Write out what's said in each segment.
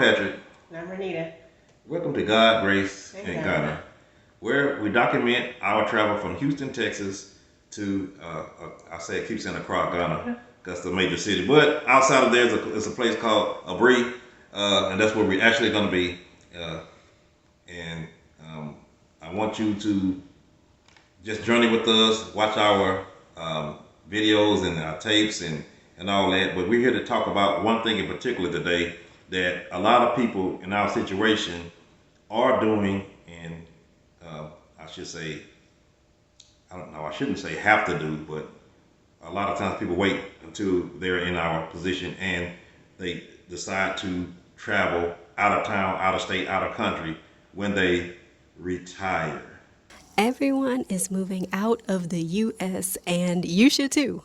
Patrick. And I'm Renita. Welcome to God, Grace, And and Ghana. Ghana, where we document our travel from Houston, Texas to, I say it keeps saying Accra, Ghana, that's the major city. But outside of there is a place called Abri, and that's where we're actually going to be. Uh, and I want you to just journey with us, watch our videos and our tapes and all that. But we're here to talk about one thing in particular today that a lot of people in our situation are doing, and I should say, I don't know, I shouldn't say have to do, but a lot of times people wait until they're in our position and they decide to travel out of town, out of state, out of country when they retire. Everyone is moving out of the US, and you should too.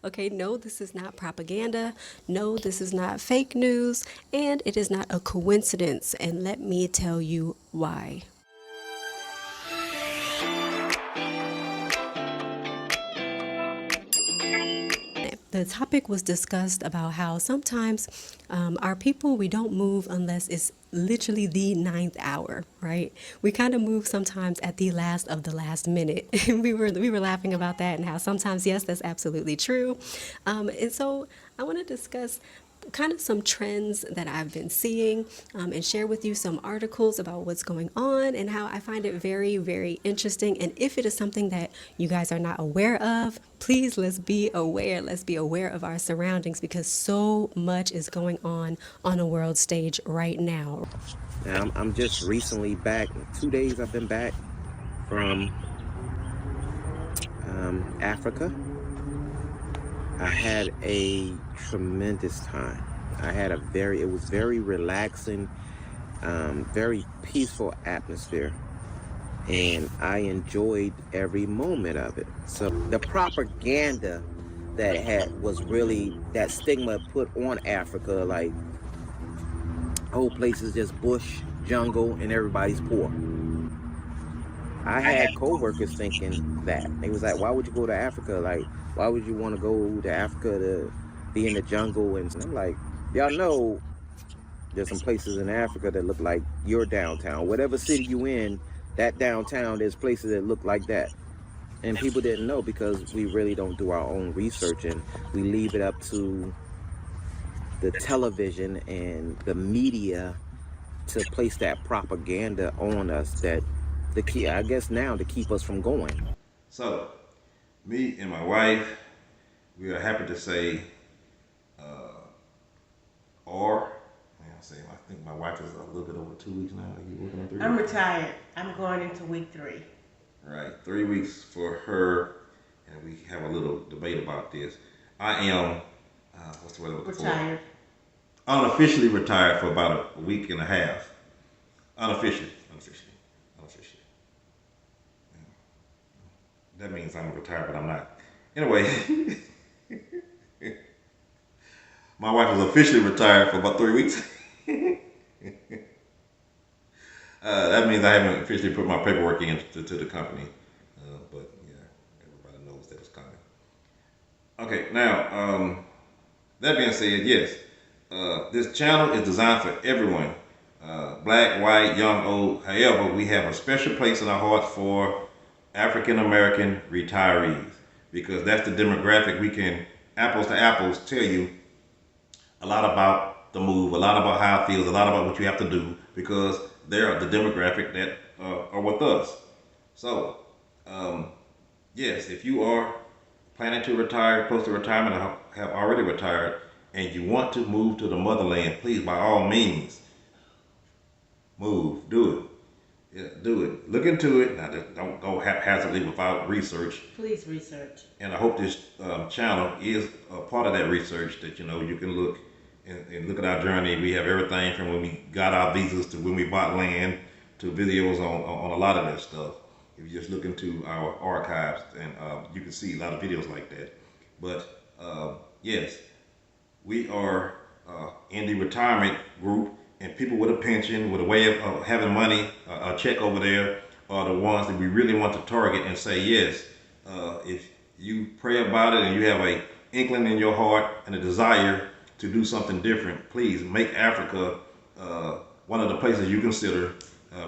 Okay, no, this is not propaganda. No, this is not fake news. And it is not a coincidence. And let me tell you why. The topic was discussed about how sometimes our people, we don't move unless it's literally the ninth hour, right? We kind of move sometimes at the last of the last minute. We were laughing about that and how sometimes, yes, that's absolutely true. And so I want to discuss kind of some trends that I've been seeing and share with you some articles about what's going on and how I find it very, very interesting. And if it is something that you guys are not aware of, please let's be aware. Let's be aware of our surroundings because so much is going on a world stage right now. Now, I'm just recently back. 2 days I've been back from Africa. I had a tremendous time. It was very relaxing, very peaceful atmosphere, and I enjoyed every moment of it. So the propaganda was really that stigma put on Africa, like whole place is just bush, jungle, and everybody's poor. I had co-workers thinking that. They was like, why would you go to Africa? Like, why would you want to go to Africa to be in the jungle? And I'm like, y'all know there's some places in Africa that look like your downtown. Whatever city you in, that downtown, there's places that look like that. And people didn't know because we really don't do our own research and we leave it up to the television and the media to place that propaganda on us that I guess now to keep us from going. So, me and my wife, we are happy to say, I think my wife is a little bit over 2 weeks now. Are you working on 3 weeks? I'm retired. I'm going into week 3. Right, 3 weeks for her, and we have a little debate about this. I am, what's the word I'm looking for? Retired. Unofficially retired for about a week and a half. Unofficially. That means I'm retired, but I'm not. Anyway, my wife is officially retired for about 3 weeks. That means I haven't officially put my paperwork in to the company. But yeah, everybody knows that it's coming. Okay, now, that being said, yes, this channel is designed for everyone. Black, white, young, old. However, we have a special place in our hearts for African American retirees because that's the demographic we can, apples to apples, tell you a lot about the move, a lot about how it feels, a lot about what you have to do because they're the demographic that are with us. So, yes, if you are planning to retire, close to retirement, or have already retired, and you want to move to the motherland, please, by all means, move, do it. Yeah, do it. Look into it. Now, just don't go haphazardly without research. Please research. And I hope this channel is a part of that research that, you can look and look at our journey. We have everything from when we got our visas to when we bought land to videos on a lot of that stuff. If you just look into our archives, and you can see a lot of videos like that. But yes, we are in the retirement group, and people with a pension, with a way of having money, a check over there, are the ones that we really want to target and say, yes, if you pray about it and you have a inkling in your heart and a desire to do something different, please make Africa one of the places you consider.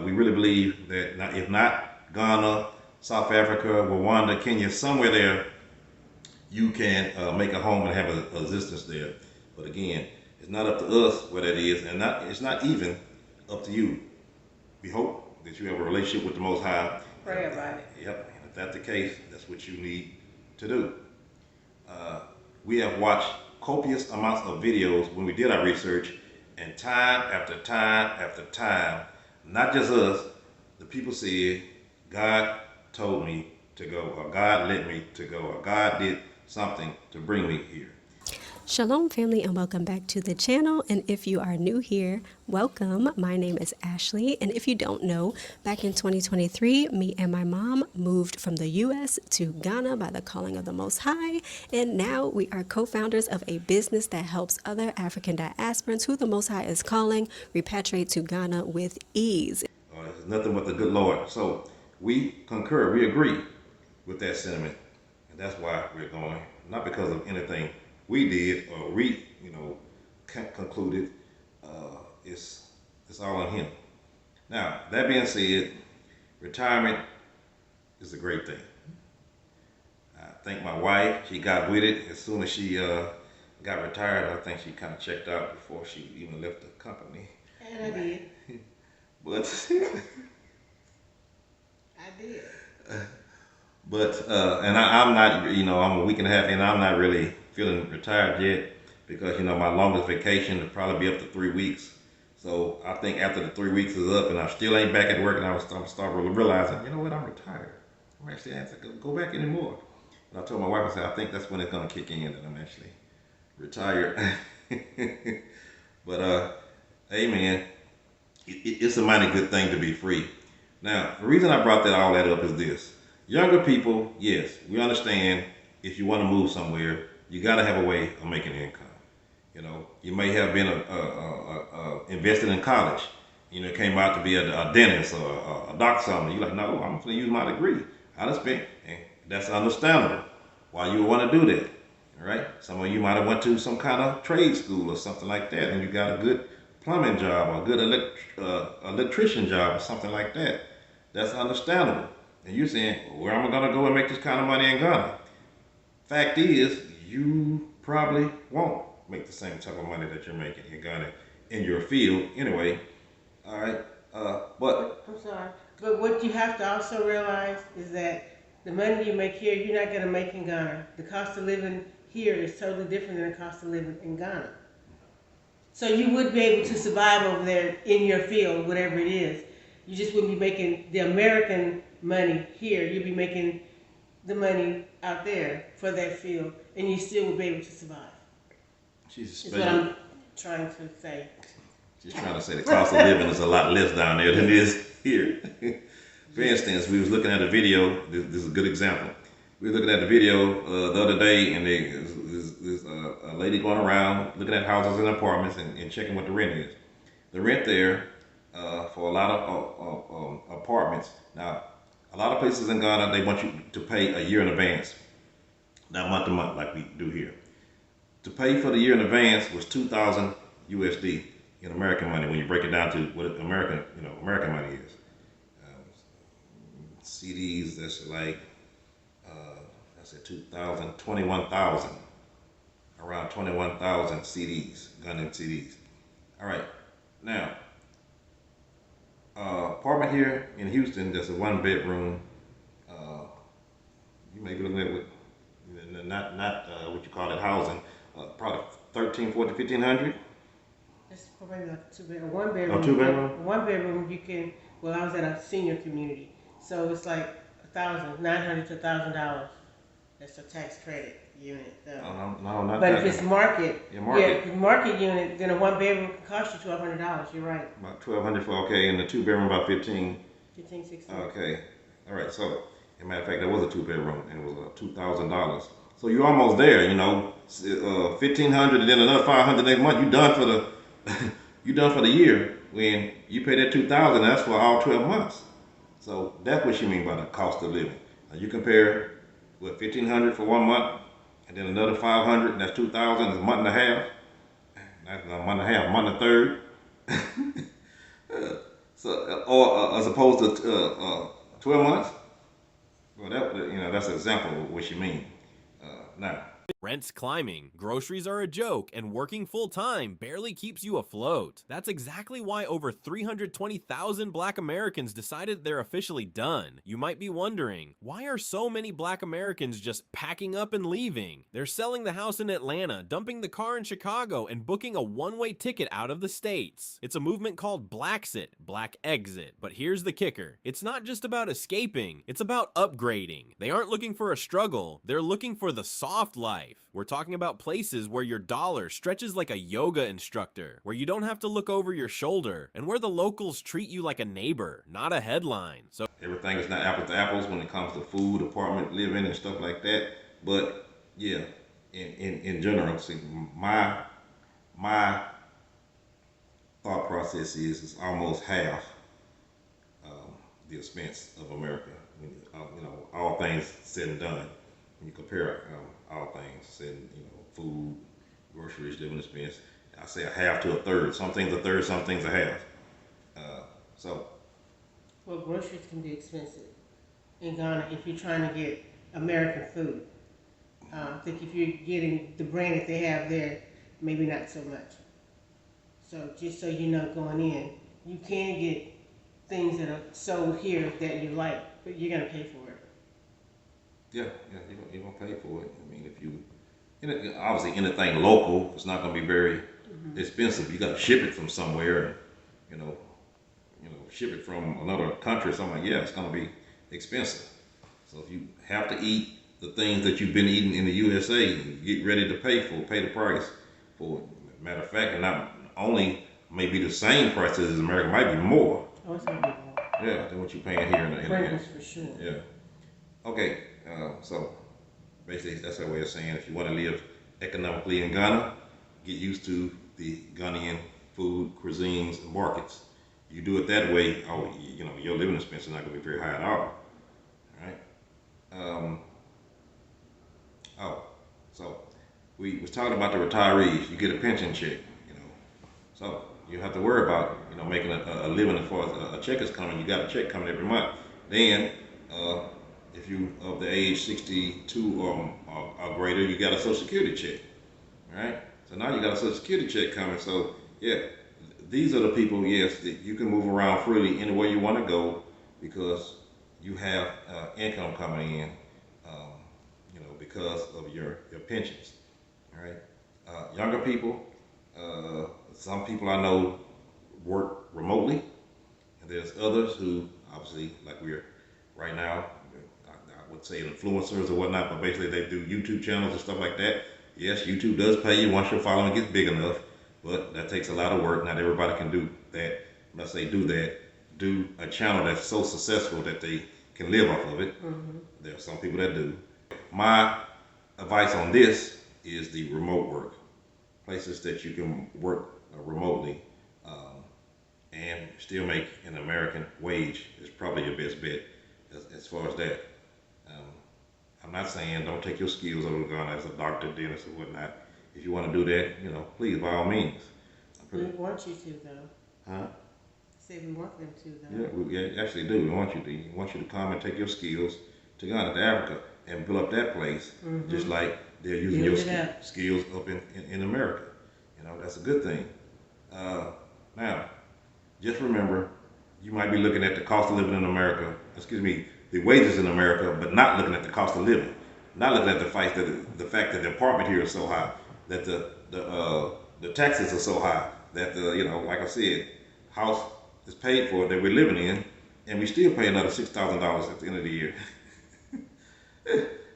We really believe that if not Ghana, South Africa, Rwanda, Kenya, somewhere there, you can make a home and have an existence there. But again, it's not up to us where that is, and it's not even up to you. We hope that you have a relationship with the Most High. Pray about it. Yep, and if that's the case, that's what you need to do. We have watched copious amounts of videos when we did our research, and time after time after time, not just us, the people said, God told me to go, or God led me to go, or God did something to bring me here. Shalom family, and welcome back to the channel. And if you are new here, welcome. My name is Ashley, and if you don't know, back in 2023 me and my mom moved from the US to Ghana by the calling of the Most High, and now we are co-founders of a business that helps other African diasporans who the Most High is calling repatriate to Ghana with ease. It's nothing but the good Lord. So we concur, we agree with that sentiment, and that's why we're going, not because of anything we did or we, concluded. It's all on Him. Now, that being said, retirement is a great thing. I think my wife, she got with it as soon as she got retired. I think she kind of checked out before she even left the company. And I did. But I did. But and I'm not, I'm a week and a half in. I'm not really feeling retired yet because my longest vacation will probably be up to 3 weeks. So I think after the 3 weeks is up and I still ain't back at work, and I'm start realizing, you know what, I'm retired. I'm actually have to go back anymore. And I told my wife, I said, I think that's when it's gonna kick in that I'm actually retired. But hey man, it's a mighty good thing to be free. Now the reason I brought all that up is this. Younger people, yes, we understand if you want to move somewhere, you got to have a way of making income. You may have been invested in college. Came out to be a dentist or a doctor or something. You're like, no, I'm going to use my degree. I done spent, and that's understandable why you would want to do that. All right? Some of you might have went to some kind of trade school or something like that, and you got a good plumbing job or a good electrician job or something like that. That's understandable. And you're saying, well, where am I going to go and make this kind of money in Ghana? Fact is, you probably won't make the same type of money that you're making in Ghana in your field anyway. All right. But I'm sorry. But what you have to also realize is that the money you make here, you're not going to make in Ghana. The cost of living here is totally different than the cost of living in Ghana. So you would be able to survive over there in your field, whatever it is. You just wouldn't be making the American money here. You'd be making the money out there for that field, and you still would be able to survive. she's Is what I'm trying to say. She's trying to say the cost of living is a lot less down there than it is here. For instance, we was looking at a video. This is a good example. We were looking at the video the other day, and there's a lady going around looking at houses and apartments and checking what the rent is. The rent there for a lot of apartments. Now, a lot of places in Ghana, they want you to pay a year in advance, not month to month like we do here. To pay for the year in advance was 2,000 USD in American money when you break it down to what American money is. CDs, that's like, that's at 2,000, 21,000, around 21,000 CDs, Ghanaian CDs. All right, now, apartment here in Houston, there's a 1-bedroom. You may be looking at it with, not what you call it, housing, probably 1,300, 1,400, 1,500. It's probably like a 2-bedroom. 1-bedroom. Oh, 2-bedroom? 1-bedroom, you can, well, I was at a senior community, so it's like $900 to $1,000. That's a tax credit unit. No, not but that. if it's market, Market unit, then a 1-bedroom can cost you $1,200. You're right. About 1,200 for, okay, and the 2-bedroom about 15. 15, 16. Okay, all right. So, as a matter of fact, there was a 2-bedroom, and it was $2,000. So you're almost there, 1,500, and then another 500 next month. You done for the, you done for the year. When you pay that 2,000, that's for all 12 months. So that's what you mean by the cost of living. Now you compare with 1,500 for 1 month, and then another 500, and that's 2,000, is a month and a half. That's a month and a half, month and a third. So, or as opposed to 12 months. Well, that's an example of what you mean. Now, Rent's climbing, groceries are a joke, and working full-time barely keeps you afloat. That's exactly why over 320,000 Black Americans decided they're officially done. You might be wondering, why are so many Black Americans just packing up and leaving? They're selling the house in Atlanta, dumping the car in Chicago, and booking a one-way ticket out of the States. It's a movement called Blaxit, Black Exit. But here's the kicker. It's not just about escaping, it's about upgrading. They aren't looking for a struggle, they're looking for the soft life. We're talking about places where your dollar stretches like a yoga instructor, where you don't have to look over your shoulder, and where the locals treat you like a neighbor, not a headline. So everything is not apples to apples when it comes to food, apartment living, and stuff like that. But yeah, in general, see, my thought process is almost half the expense of America. All things said and done. When you compare all things, said, food, groceries, living expense, I say a half to a third. Some things a third, some things a half. So. Well, groceries can be expensive in Ghana if you're trying to get American food. I think if you're getting the brand that they have there, maybe not so much. So just so you know going in, you can get things that are sold here that you like, but you're going to pay for it. Yeah, you're gonna pay for it. I mean, obviously anything local, it's not gonna be very expensive. You got to ship it from somewhere, and ship it from another country or something. Yeah, it's gonna be expensive. So if you have to eat the things that you've been eating in the USA, get ready to pay the price for it. Matter of fact, and not only may be the same price as America, might be more. Oh, it's gonna be more. Yeah, than what you're paying here in the Fragrance for sure. Yeah. Okay. So basically, that's our way of saying if you want to live economically in Ghana, get used to the Ghanaian food, cuisines, and markets. You do it that way, your living expense is not going to be very high at all. All right. So we was talking about the retirees. You get a pension check, so you have to worry about making a living as far as a check is coming. You got a check coming every month. Then if you of the age 62 or greater, you got a Social Security check, right? So now you got a Social Security check coming. So yeah, these are the people, yes, that you can move around freely anywhere you want to go because you have income coming in, because of your pensions, all right? Younger people, some people I know work remotely, and there's others who obviously, like we're right now, I would say influencers or whatnot, but basically they do YouTube channels and stuff like that. Yes, YouTube does pay you once your following gets big enough, but that takes a lot of work. Not everybody can do that. When I say do that, do a channel that's so successful that they can live off of it. Mm-hmm. There are some people that do. My advice on this is the remote work. Places that you can work remotely and still make an American wage is probably your best bet as far as that. I'm not saying don't take your skills over to Ghana as a doctor, dentist, or whatnot. If you want to do that, please, by all means. We want you to, though. Huh? Say we want them to, though. Yeah, we actually do. We want you to. We want you to come and take your skills to Ghana, to Africa, and build up that place, just like they're using your skills up in America. That's a good thing. Now, just remember, you might be looking at the cost of living in America, the wages in America, but not looking at the cost of living. Not looking at the fact that the apartment here is so high, that the taxes are so high, that like I said, house is paid for that we're living in, and we still pay another $6,000 at the end of the year.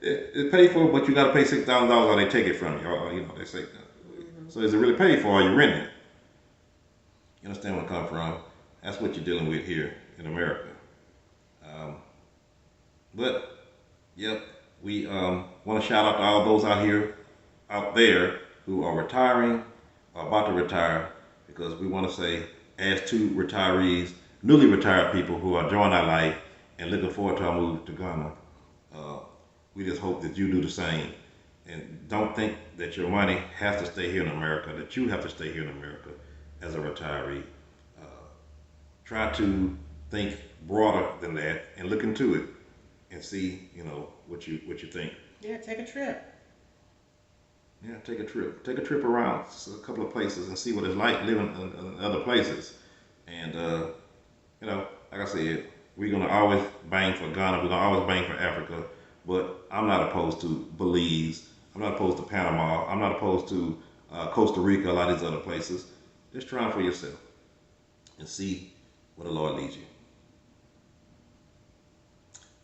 It's paid for, but you got to pay $6,000 or they take it from you. They say. So is it really paid for, or are you renting it? You understand where I come from? That's what you're dealing with here in America. But yep, we want to shout out to all those out there who are retiring or about to retire, because we want to say, as two retirees, newly retired people who are enjoying our life and looking forward to our move to Ghana, we just hope that you do the same And don't think that your money has to stay here in America, that you have to stay here in America as a retiree. Try to think broader than that and look into it and see, what you think. Yeah, take a trip. Yeah, take a trip. Take a trip around a couple of places and see what it's like living in other places. And like I said, we're gonna always bang for Ghana. We're gonna always bang for Africa. But I'm not opposed to Belize. I'm not opposed to Panama. I'm not opposed to Costa Rica. A lot of these other places. Just try 'em for yourself and see where the Lord leads you.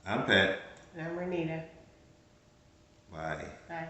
I'm Pat. And I'm Renita. Bye. Bye.